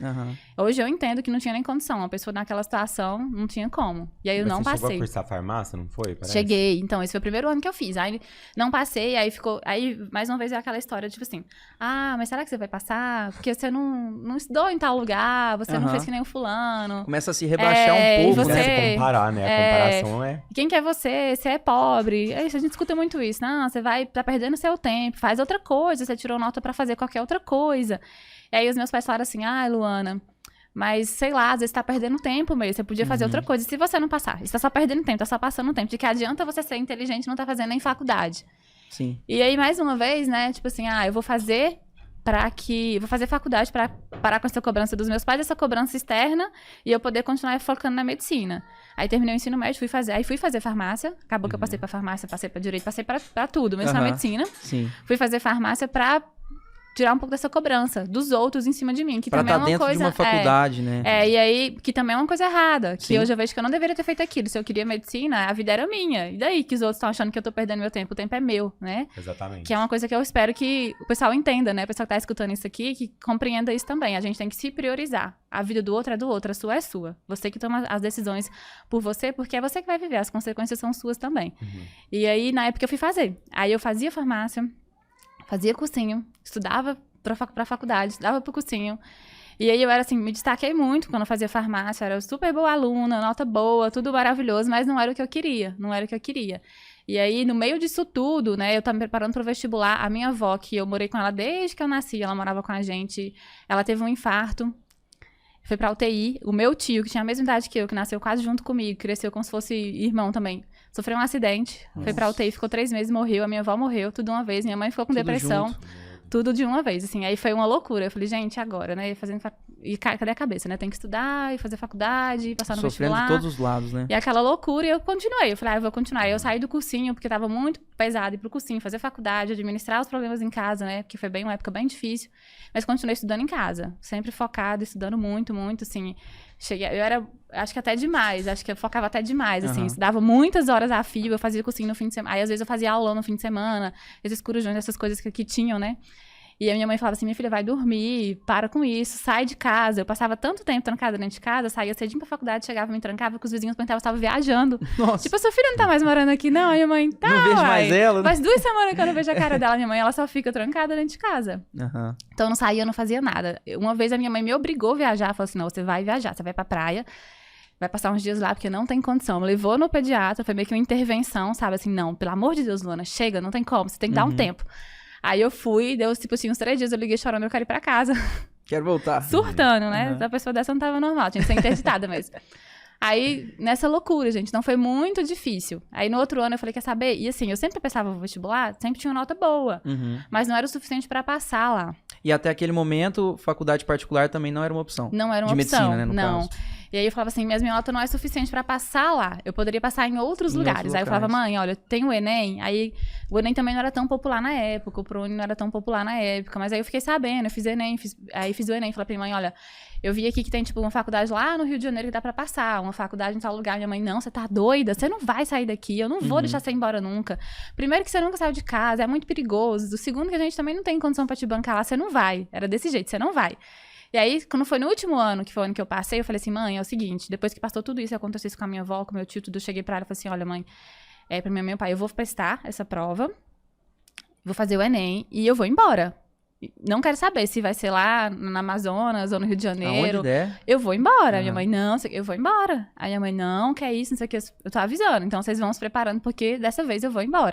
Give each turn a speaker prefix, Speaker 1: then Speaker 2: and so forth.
Speaker 1: Aham.
Speaker 2: Hoje eu entendo que não tinha nem condição. Uma pessoa naquela situação não tinha como. E aí eu não
Speaker 3: Você chegou a
Speaker 2: passei.
Speaker 3: cursar farmácia, não foi? Parece.
Speaker 2: Cheguei. Então, esse foi o primeiro ano que eu fiz. Aí não passei, aí ficou... Aí, mais uma vez, é aquela história, tipo assim... Ah, mas será que você vai passar? Porque você não estudou em tal lugar, você não
Speaker 1: Aham.
Speaker 2: fez que nem o fulano.
Speaker 1: Começa a se rebaixar
Speaker 2: É,
Speaker 1: um
Speaker 2: e
Speaker 1: pouco,
Speaker 2: você-
Speaker 1: né?
Speaker 3: Começa a comparar, né? A comparação é...
Speaker 2: Quem que é você? Você é pobre. É isso, a gente escuta muito isso. Não, você tá perdendo seu tempo, faz outra coisa, você tirou nota pra fazer qualquer outra coisa. E aí os meus pais falaram assim, Luana, mas sei lá, às vezes tá perdendo tempo mesmo, você podia fazer outra coisa. E se você não passar? Você tá só perdendo tempo, tá só passando tempo. De que adianta você ser inteligente e não tá fazendo nem faculdade?
Speaker 1: Sim.
Speaker 2: E aí, mais uma vez, né, tipo assim, eu vou fazer vou fazer faculdade pra parar com essa cobrança dos meus pais, essa cobrança externa, e eu poder continuar focando na medicina. Aí terminei o ensino médio, fui fazer farmácia, acabou que eu passei pra farmácia, passei pra direito, passei pra tudo, menos na
Speaker 1: Aham.
Speaker 2: medicina.
Speaker 1: Sim.
Speaker 2: Fui fazer farmácia pra tirar um pouco dessa cobrança dos outros em cima de mim, que
Speaker 1: Pra
Speaker 2: também
Speaker 1: estar
Speaker 2: é uma
Speaker 1: dentro
Speaker 2: coisa...
Speaker 1: de uma faculdade, né?
Speaker 2: e aí, que também é uma coisa errada, que
Speaker 1: Sim.
Speaker 2: hoje eu vejo que eu não deveria ter feito aquilo. Se eu queria medicina, a vida era minha. E daí que os outros estão achando que eu tô perdendo meu tempo? O tempo é meu, né?
Speaker 3: Exatamente.
Speaker 2: Que é uma coisa que eu espero que o pessoal entenda, né? O pessoal que tá escutando isso aqui, que compreenda isso também. A gente tem que se priorizar. A vida do outro é do outro, a sua é sua. Você que toma as decisões por você, porque é você que vai viver. As consequências são suas também. E aí, na época, eu fui fazer. Aí eu fazia farmácia, fazia cursinho, estudava pra faculdade, estudava pro cursinho. E aí eu era assim, me destaquei muito quando eu fazia farmácia, eu era super boa aluna, nota boa, tudo maravilhoso, mas não era o que eu queria, não era o que eu queria. E aí, no meio disso tudo, né, eu tava me preparando pro vestibular, a minha avó, que eu morei com ela desde que eu nasci, ela morava com a gente, ela teve um infarto, foi pra UTI, o meu tio, que tinha a mesma idade que eu, que nasceu quase junto comigo, cresceu como se fosse irmão também, sofreu um acidente, foi pra UTI, ficou 3 meses, morreu, a minha avó morreu, tudo de uma vez, minha mãe ficou com
Speaker 1: Tudo
Speaker 2: depressão.
Speaker 1: junto.
Speaker 2: Tudo de uma vez, assim. Aí foi uma loucura. Eu falei, gente, agora, né? E cadê a cabeça, né? Tem que estudar, e fazer faculdade, e passar no
Speaker 1: Sofrendo
Speaker 2: vestibular.
Speaker 1: de todos os lados, né?
Speaker 2: E aquela loucura, e eu continuei. Eu falei, eu vou continuar. Aí eu saí do cursinho, porque tava muito pesado ir pro cursinho, fazer faculdade, administrar os problemas em casa, né? Porque foi uma época bem difícil. Mas continuei estudando em casa. Sempre focada, estudando muito, muito, assim. Eu era, acho que até demais. Acho que eu focava até demais, assim. Estudava muitas horas a fio, eu fazia cursinho no fim de semana. Aí, às vezes, eu fazia aula no fim de semana. Esses corujões, essas coisas que tinham, né? E a minha mãe falava assim, minha filha, vai dormir, para com isso, sai de casa. Eu passava tanto tempo trancada dentro de casa, saía cedinho pra faculdade, chegava, me trancava, que os vizinhos perguntavam se eu estava viajando.
Speaker 1: Nossa.
Speaker 2: Tipo, sua filha não tá mais morando aqui, não? Aí a mãe, tá,
Speaker 1: Não vejo mais ela, né?
Speaker 2: Faz 2 semanas que eu não vejo a cara dela. Minha mãe, ela só fica trancada dentro de casa.
Speaker 1: Aham.
Speaker 2: Então eu não saía, eu não fazia nada. Uma vez a minha mãe me obrigou a viajar, falou assim, não, você vai viajar, você vai pra praia, vai passar uns dias lá, porque não tem condição. Me levou no pediatra, foi meio que uma intervenção, sabe? Assim, não, pelo amor de Deus, Luana, chega, não tem como, você tem que dar um tempo. Aí eu fui, deu tipo assim, uns 3 dias, eu liguei chorando, eu quero ir pra casa.
Speaker 1: Quero voltar.
Speaker 2: Surtando, né? A pessoa dessa não tava normal, tinha que ser interditada mesmo. Aí, nessa loucura, gente, não foi muito difícil. Aí, no outro ano, eu falei, quer saber? E assim, eu sempre pensava no vestibular, sempre tinha uma nota boa. Mas não era o suficiente pra passar lá.
Speaker 1: E até aquele momento, faculdade particular também não era uma opção.
Speaker 2: Não era uma
Speaker 1: de
Speaker 2: opção,
Speaker 1: medicina, né, no
Speaker 2: não.
Speaker 1: caso.
Speaker 2: E aí eu falava assim, minha nota não é suficiente pra passar lá. Eu poderia passar em outros lugares. Aí eu falava, mãe, olha, tem o Enem. Aí o Enem também não era tão popular na época, o ProUni não era tão popular na época. Mas aí eu fiquei sabendo, eu fiz Enem, fiz o Enem. Falei pra minha mãe, olha, eu vi aqui que tem, tipo, uma faculdade lá no Rio de Janeiro que dá pra passar, uma faculdade em tal lugar. Minha mãe, não, você tá doida? Você não vai sair daqui, eu não vou deixar você ir embora nunca. Primeiro que você nunca saiu de casa, é muito perigoso. Segundo que a gente também não tem condição pra te bancar lá, você não vai. Era desse jeito, você não vai. E aí, quando foi no último ano, que foi o ano que eu passei, eu falei assim, mãe, é o seguinte, depois que passou tudo isso, aconteceu isso com a minha avó, com o meu tio, tudo, eu cheguei pra ela e falei assim, olha, mãe, pra mim e meu pai, eu vou prestar essa prova, vou fazer o Enem e eu vou embora. Não quero saber se vai ser lá no Amazonas ou no Rio de Janeiro.
Speaker 1: Aonde der.
Speaker 2: Eu vou embora. Minha mãe, não, eu vou embora. Aí a mãe, não, que é isso, não sei o que. Eu tô avisando. Então vocês vão se preparando porque dessa vez eu vou embora.